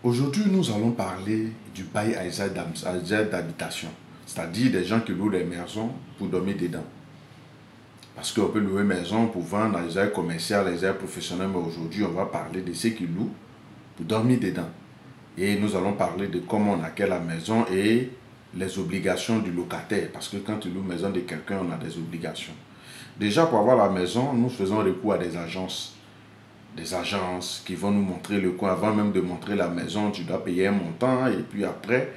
Aujourd'hui, nous allons parler du bail à usage d'habitation, c'est-à-dire des gens qui louent des maisons pour dormir dedans. Parce qu'on peut louer une maison pour vendre à usage commercial, à usage professionnel, mais aujourd'hui, on va parler de ceux qui louent pour dormir dedans. Et nous allons parler de comment on acquiert la maison et les obligations du locataire. Parce que quand tu loues une maison de quelqu'un, on a des obligations. Déjà, pour avoir la maison, nous faisons recours à des agences. Des agences qui vont nous montrer le coin. Avant même de montrer la maison, tu dois payer un montant. Et puis après,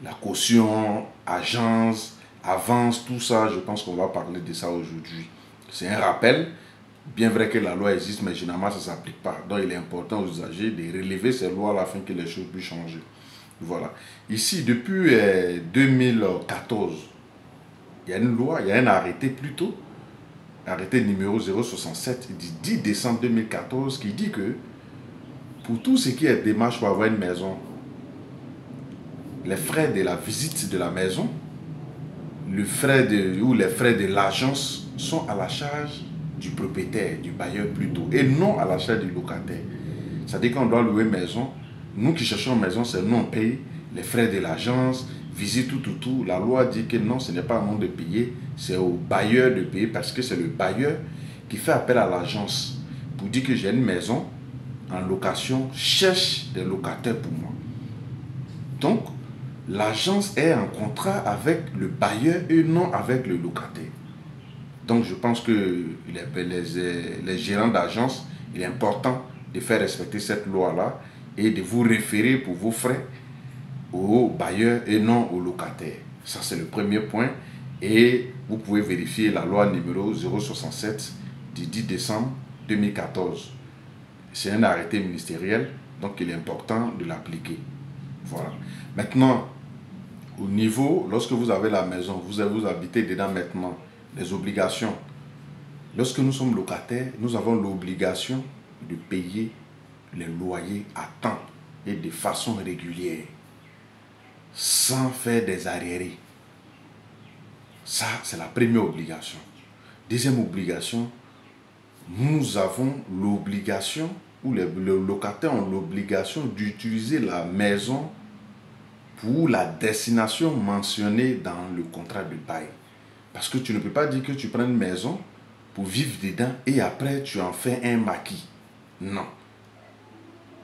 la caution, agence, avance, tout ça, je pense qu'on va parler de ça aujourd'hui. C'est un rappel. Bien vrai que la loi existe, mais généralement, ça ne s'applique pas. Donc, il est important aux usagers de relever ces lois afin que les choses puissent changer. Voilà. Ici, depuis 2014, il y a une loi, il y a un arrêté plutôt, arrêté numéro 067 du 10 décembre 2014 qui dit que pour tout ce qui est démarche pour avoir une maison, les frais de la visite de la maison, les frais de l'agence sont à la charge du propriétaire, du bailleur plutôt, et non à la charge du locataire. C'est-à-dire qu'on doit louer une maison, nous qui cherchons une maison, c'est nous on paye les frais de l'agence, visite, tout. La loi dit que non, ce n'est pas à nous de payer, c'est au bailleur de payer parce que c'est le bailleur qui fait appel à l'agence pour dire que j'ai une maison en location, cherche des locataires pour moi. Donc, l'agence est en contrat avec le bailleur et non avec le locataire. Donc, je pense que les gérants d'agence, il est important de faire respecter cette loi-là et de vous référer pour vos frais au bailleur et non au locataire. Ça, c'est le premier point. Et vous pouvez vérifier la loi numéro 067 du 10 décembre 2014. C'est un arrêté ministériel, donc il est important de l'appliquer. Voilà. Maintenant, au niveau, lorsque vous avez la maison, vous habitez dedans maintenant, les obligations. Lorsque nous sommes locataires, nous avons l'obligation de payer les loyers à temps et de façon régulière, sans faire des arriérés. Ça, c'est la première obligation. Deuxième obligation, nous avons l'obligation, ou les locataires ont l'obligation d'utiliser la maison pour la destination mentionnée dans le contrat de bail. Parce que tu ne peux pas dire que tu prends une maison pour vivre dedans et après tu en fais un maquis. Non.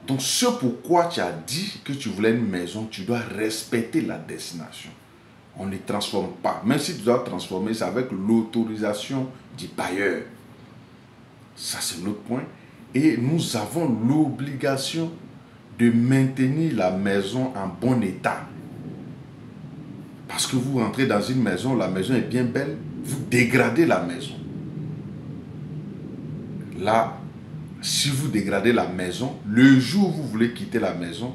Donc ce pourquoi tu as dit que tu voulais une maison, tu dois respecter la destination. On ne transforme pas. Même si tu dois transformer, c'est avec l'autorisation du bailleur. Ça, c'est notre point. Et nous avons l'obligation de maintenir la maison en bon état. Parce que vous rentrez dans une maison, la maison est bien belle, vous dégradez la maison. Là, si vous dégradez la maison, le jour où vous voulez quitter la maison,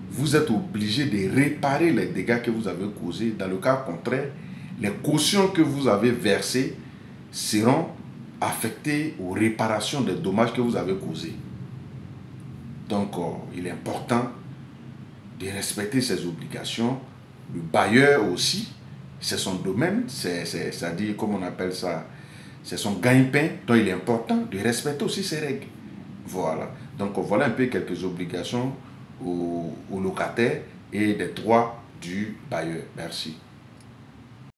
vous êtes obligé de réparer les dégâts que vous avez causés. Dans le cas contraire, les cautions que vous avez versées seront affectées aux réparations des dommages que vous avez causés. Donc, il est important de respecter ces obligations. Le bailleur aussi, c'est son domaine, c'est-à-dire, comme on appelle ça, c'est son gagne-pain. Donc, il est important de respecter aussi ces règles. Voilà. Donc, voilà un peu quelques obligations aux locataires et des droits du bailleur. Merci.